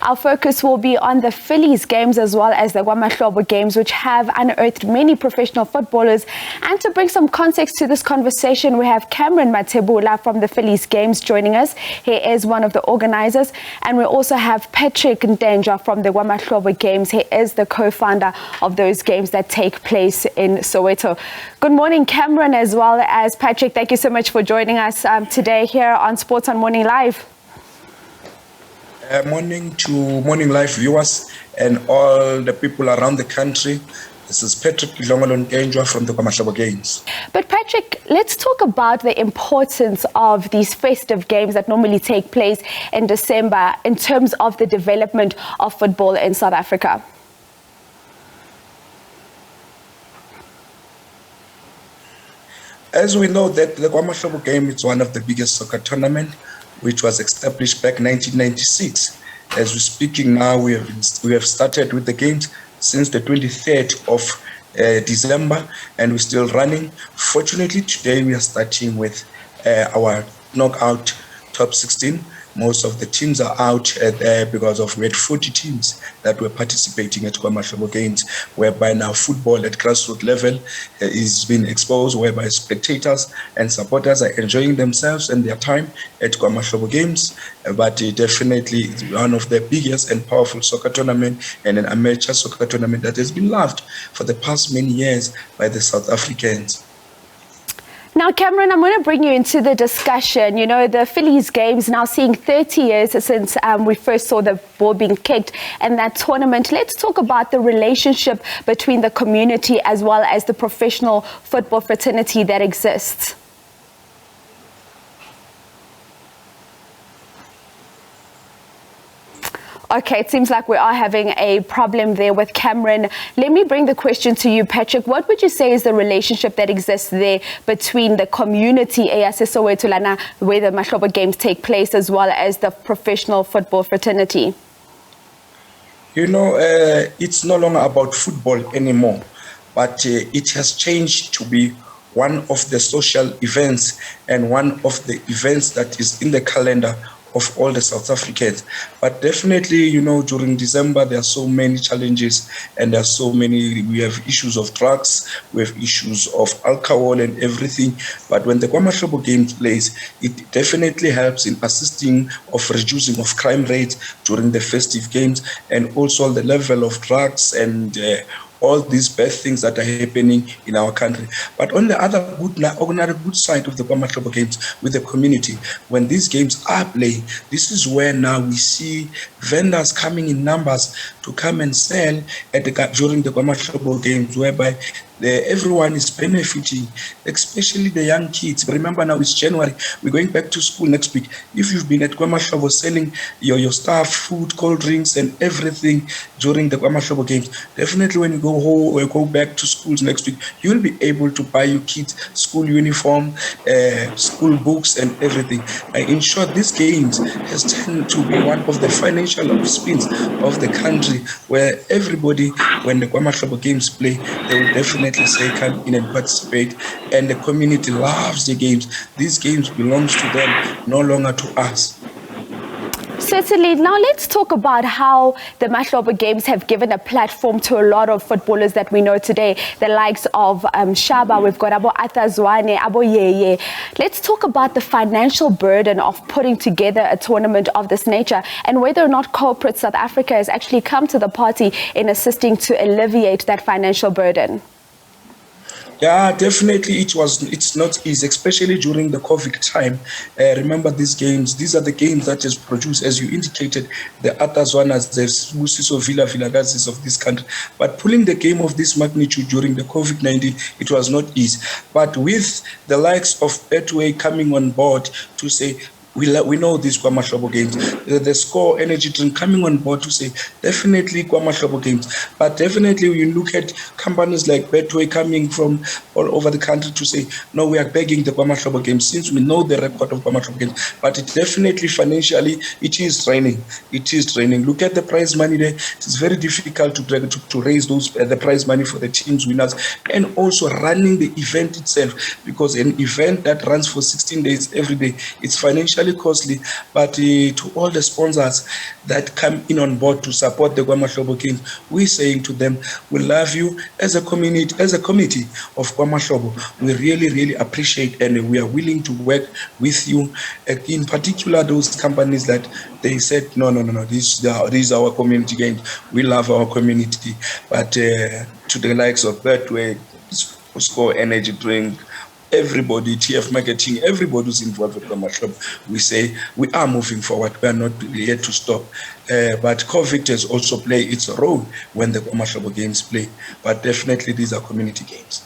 Our focus will be on the Phillies games as well as the Kwa Mahlobo Games, which have unearthed many professional footballers. And to bring some context to this conversation, we have Cameron Mathebula from the Phillies games joining us. He is one of the organizers. And we also have Patrick Ntenjwa from the Kwa Mahlobo Games. He is the co-founder of those games that take place in Soweto. Good morning, Cameron, as well as Patrick. Thank you so much for joining us today here on Sports on Morning Live. Morning to Morning Live viewers and all the people around the country. This is Patrick Ntenjwa from the Kwa Mahlobo Games. But Patrick, let's talk about the importance of these festive games that normally take place in December in terms of the development of football in South Africa. As we know that the Kwa Mahlobo Game is one of the biggest soccer tournaments, which was established back in 1996. As we're speaking now, we have started with the games since the 23rd of December, and we're still running. Fortunately, today we are starting with our knockout top 16. Most of the teams are out because we had 40 teams that were participating at Kwa Mahlobo Games, whereby now football at grassroots level is being exposed, whereby spectators and supporters are enjoying themselves and their time at Kwa Mahlobo Games. But definitely it's one of the biggest and powerful soccer tournament and an amateur soccer tournament that has been loved for the past many years by the South Africans. Now, Cameron, I'm going to bring you into the discussion. You know, the Phillies games now seeing 30 years since we first saw the ball being kicked in that tournament. Let's talk about the relationship between the community as well as the professional football fraternity that exists. Okay, it seems like we are having a problem there with Cameron. Let me bring the question to you, Patrick. What would you say is the relationship that exists there between the community, where the Mahlobo Games take place, as well as the professional football fraternity? You know, it's no longer about football anymore, but it has changed to be one of the social events and one of the events that is in the calendar of all the South Africans. But definitely, you know, during December, there are so many challenges and there are so many, we have issues of drugs, we have issues of alcohol and everything. But when the Kwa Mahlobo Games plays, it definitely helps in assisting of reducing of crime rates during the festive games and also the level of drugs and all these bad things that are happening in our country. But on the other good side of the Kwa Mahlobo Games with the community, when these games are playing, this is where now we see vendors coming in numbers to come and sell during the Kwa Mahlobo Games, whereby everyone is benefiting, especially the young kids. Remember now it's January, we're going back to school next week. If you've been at Kwa Mahlobo selling your stuff, food, cold drinks and everything during the Kwa Mahlobo Games, definitely when you go home or go back to schools next week, you'll be able to buy your kids school uniform, school books and everything. In short, these games has tended to be one of the financial spins of the country, where everybody, when the Kwa Mahlobo Games play, they will definitely say come in and participate, and the community loves the games. These games belongs to them, no longer to us. Certainly. Now let's talk about how the Mahlobo Games have given a platform to a lot of footballers that we know today, the likes of Shaba, we've got Abo Atazwane, Abo Yeye. Let's talk about the financial burden of putting together a tournament of this nature and whether or not corporate South Africa has actually come to the party in assisting to alleviate that financial burden. Yeah, definitely it's not easy, especially during the COVID time. Remember these games, these are the games that is produced, as you indicated, the Atazwanas, the Busiso Vilagazis of this country. But pulling the game of this magnitude during the COVID-19, it was not easy. But with the likes of Betway coming on board to say, we know these Kwa Mahlobo Games. The Score Energy Drink coming on board to say, definitely Kwa Mahlobo Games. But definitely when you look at companies like Betway coming from all over the country to say, no, we are begging the Kwa Mahlobo Games, since we know the record of Kwa Mahlobo Games. But it definitely financially, it is draining. It is draining. Look at the prize money there. It's very difficult to raise those the prize money for the teams winners, and also running the event itself, because an event that runs for 16 days every day, it's financially financially costly, but to all the sponsors that come in on board to support the Kwa Mahlobo Games, we're saying to them, we love you as a community, as a committee of Kwa Mahlobo. We really, really appreciate and we are willing to work with you. In particular, those companies that they said, no, these are our community games. We love our community. But to the likes of Betway, Score Energy Drink, everybody, TF Marketing, everybody who's involved with Kwa Mahlobo, we say we are moving forward. We are not here to stop. But COVID has also played its role when the Kwa Mahlobo Games play. But definitely these are community games.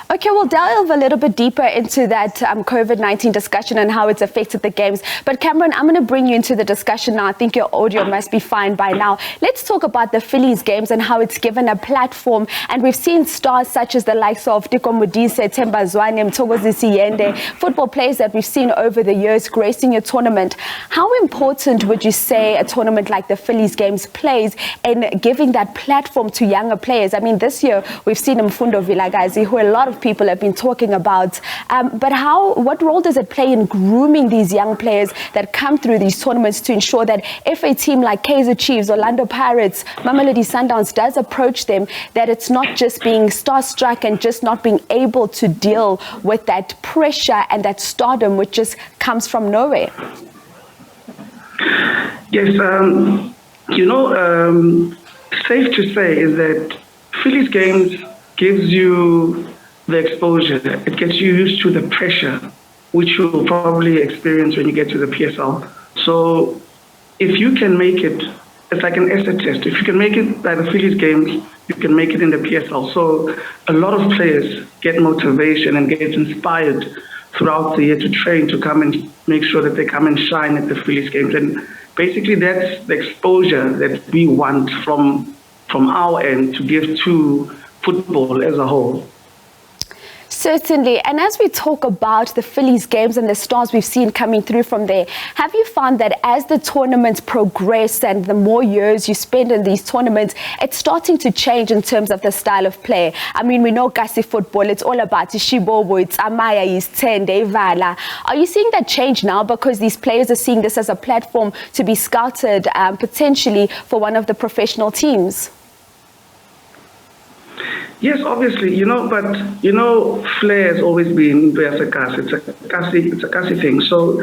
Okay, we'll delve a little bit deeper into that COVID-19 discussion and how it's affected the games. But Cameron, I'm going to bring you into the discussion now. I think your audio must be fine by now. Let's talk about the Phillies games and how it's given a platform. And we've seen stars such as the likes of Teko Modise, Themba Zwane, Mthokozisi Yende, football players that we've seen over the years gracing your tournament. How important would you say a tournament like the Phillies games plays in giving that platform to younger players? I mean, this year we've seen Mfundo Vilakazi, who a lot of people have been talking about. But what role does it play in grooming these young players that come through these tournaments to ensure that if a team like Kaizer Chiefs, Orlando Pirates, Mamelodi Sundowns does approach them, that it's not just being starstruck and just not being able to deal with that pressure and that stardom which just comes from nowhere? Yes, safe to say is that Phillies games gives you the exposure. It gets you used to the pressure, which you'll probably experience when you get to the PSL. So if you can make it, it's like an essay test. If you can make it by the Phillies games, you can make it in the PSL. So a lot of players get motivation and get inspired throughout the year to train, to come and make sure that they come and shine at the Phillies games. And basically that's the exposure that we want from our end to give to football as a whole. Certainly. And as we talk about the Phillies games and the stars we've seen coming through from there, have you found that as the tournaments progress and the more years you spend in these tournaments, it's starting to change in terms of the style of play? I mean, we know Kasi football, it's all about Ishibobo, it's Amaya, it's Tende, Vala. Are you seeing that change now because these players are seeing this as a platform to be scouted potentially for one of the professional teams? Yes, obviously, but flair has always been a Kasi. It's a Kasi thing. So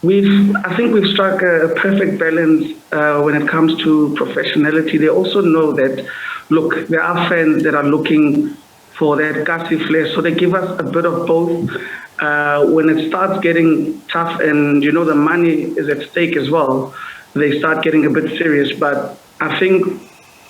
I think we've struck a perfect balance when it comes to professionality. They also know that, look, there are fans that are looking for that Kasi flair, so they give us a bit of both. When it starts getting tough and the money is at stake as well, they start getting a bit serious. But I think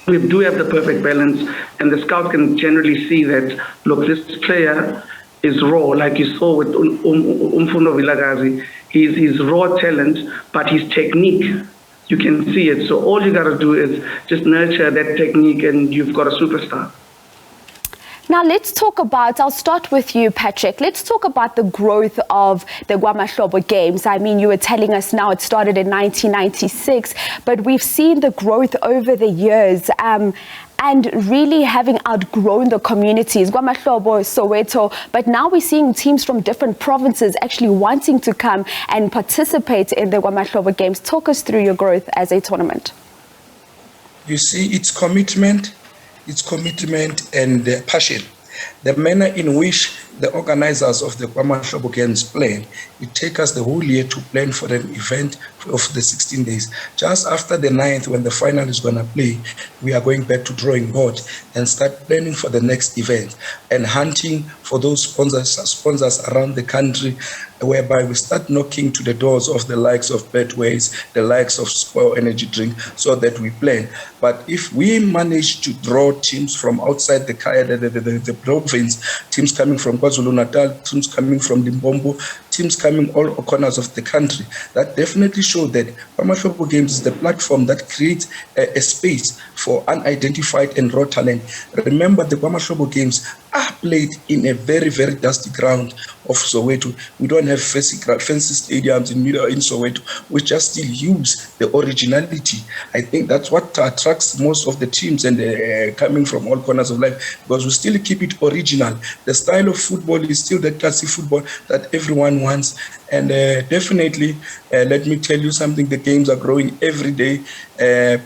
we do have the perfect balance, and the scout can generally see that, look, this player is raw, like you saw with Mfundo Vilakazi. He's raw talent, but his technique, you can see it. So all you got to do is just nurture that technique, and you've got a superstar. Now let's talk about, I'll start with you, Patrick. Let's talk about the growth of the Kwa Mahlobo Games. I mean, you were telling us now it started in 1996, but we've seen the growth over the years and really having outgrown the communities, Kwa Mahlobo, Soweto, but now we're seeing teams from different provinces actually wanting to come and participate in the Kwa Mahlobo Games. Talk us through your growth as a tournament. You see, it's commitment and passion. The manner in which the organizers of the Kwa Mahlobo Games plan, it takes us the whole year to plan for an event of the 16 days. Just after the 9th, when the final is going to play, we are going back to drawing board and start planning for the next event and hunting for those sponsors around the country, whereby we start knocking to the doors of the likes of Betways, the likes of Square Energy Drink, so that we plan. But if we manage to draw teams from outside the province, teams coming from KwaZulu-Natal, teams coming from Limpopo, teams coming all corners of the country, that definitely shows that Kwa Mahlobo Games is the platform that creates a space for unidentified and raw talent. Remember, the Kwa Mahlobo Games are played in a very, very dusty ground of Soweto. We don't have fancy stadiums in Soweto. We just still use the originality. I think that's what attracts most of the teams and coming from all corners of life, because we still keep it original. The style of football is still that classic football that everyone ones. And definitely, let me tell you something, the games are growing every day.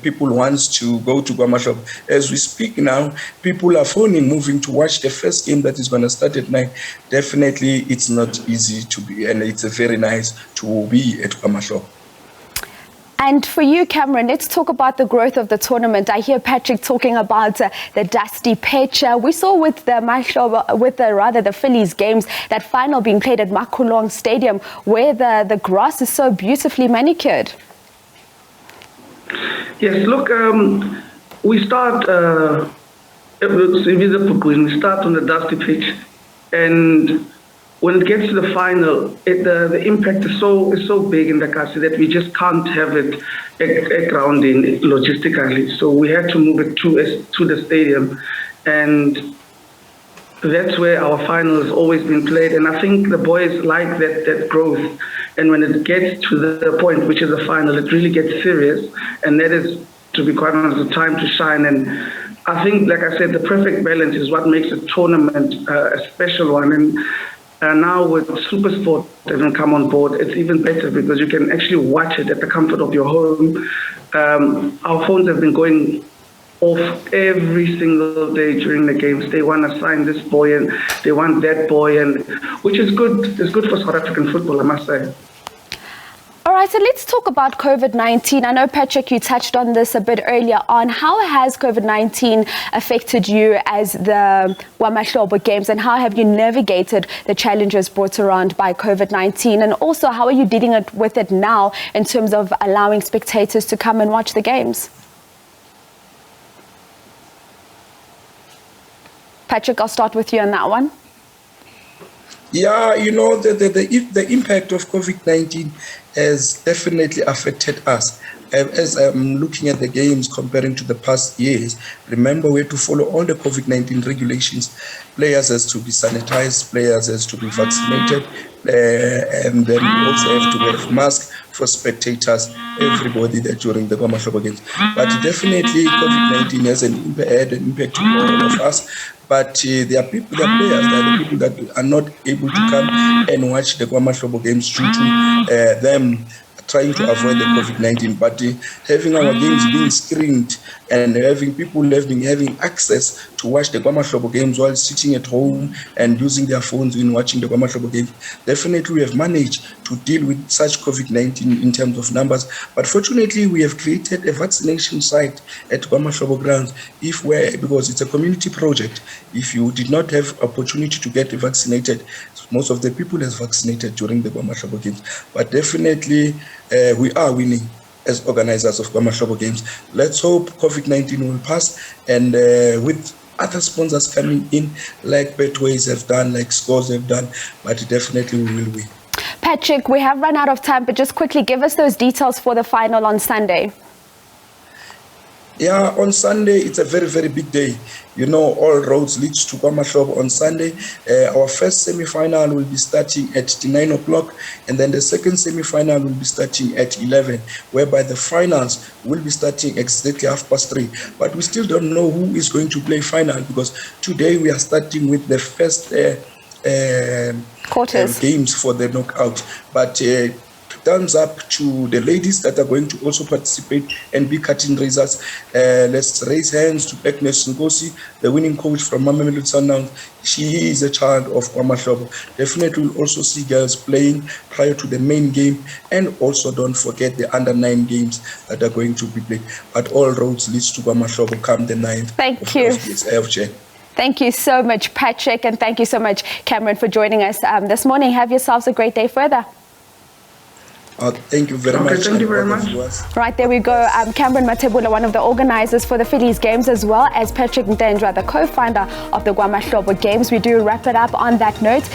People want to go to Kwa Mahlobo. As we speak now, people are phoning, moving to watch the first game that is going to start at 9. Definitely, it's not easy to be, and it's very nice to be at Kwa Mahlobo. And for you, Cameron, let's talk about the growth of the tournament. I hear Patrick talking about the dusty pitch. We saw with the the Phillies games, that final being played at Makulong Stadium, where the grass is so beautifully manicured. Yes, look, we start we start on the dusty pitch, and when it gets to the final, the impact is so big in the Kasi that we just can't have it grounding logistically. So we had to move it to the stadium, and that's where our final has always been played. And I think the boys like that growth. And when it gets to the point, which is the final, it really gets serious, and that is, to be quite honest, the time to shine. And I think, like I said, the perfect balance is what makes a tournament a special one. And now with SuperSport having come on board, it's even better because you can actually watch it at the comfort of your home. Our phones have been going off every single day during the games. They want to sign this boy and they want that boy, and which is good. It's good for South African football, I must say. All right, so let's talk about COVID-19. I know, Patrick, you touched on this a bit earlier on. How has COVID-19 affected you as the Kwa Mahlobo Games, and how have you navigated the challenges brought around by COVID-19? And also, how are you dealing with it now in terms of allowing spectators to come and watch the games? Patrick, I'll start with you on that one. Yeah, you know, the impact of COVID-19 has definitely affected us. As I'm looking at the games comparing to the past years, remember we have to follow all the COVID-19 regulations. Players has to be sanitized, players has to be vaccinated, and then also have to wear masks for spectators, everybody there during the Kwa Mahlobo Games. But definitely COVID-19 has had an impact on all of us. But there are people, there are players, there are the people that are not able to come and watch the Kwa Mahlobo Games due to them trying to avoid the COVID-19, but having our games being screened and having people having access to watch the Kwa Mahlobo Games while sitting at home and using their phones when watching the Kwa Mahlobo Games, definitely we have managed to deal with such COVID-19 in terms of numbers. But fortunately, we have created a vaccination site at Kwa Mahlobo grounds. Because it's a community project, if you did not have opportunity to get vaccinated, most of the people has vaccinated during the Kwa Mahlobo Games. But definitely, we are winning as organizers of Kwa Mahlobo Games. Let's hope COVID-19 will pass, and with other sponsors coming in, like Betways have done, like Scores have done, but definitely we will win. Patrick, we have run out of time, but just quickly give us those details for the final on Sunday. Yeah, on Sunday, it's a very, very big day. You know, all roads lead to Kwa Mahlobo on Sunday. Our first semi-final will be starting at 9 o'clock, and then the second semi-final will be starting at 11, whereby the finals will be starting exactly 3:30. But we still don't know who is going to play final, because today we are starting with the first quarters games for the knockout. But thumbs up to the ladies that are going to also participate and be cutting razors. Let's raise hands to Agnes Ngosi, the winning coach from Mamelodi Sundowns. She is a child of Kwa Mahlobo. Definitely we'll also see girls playing prior to the main game, and also don't forget the under-9 games that are going to be played. But all roads lead to Kwa Mahlobo come the 9th. Thank you. Thank you so much, Patrick, and thank you so much, Cameron, for joining us this morning. Have yourselves a great day further. Thank you very much. Thank you very much. Right, there we go. Cameron Mathebula, one of the organizers for the Phillies Games, as well as Patrick Ntenjwa, the co-founder of the Kwa Mahlobo Games. We do wrap it up on that note.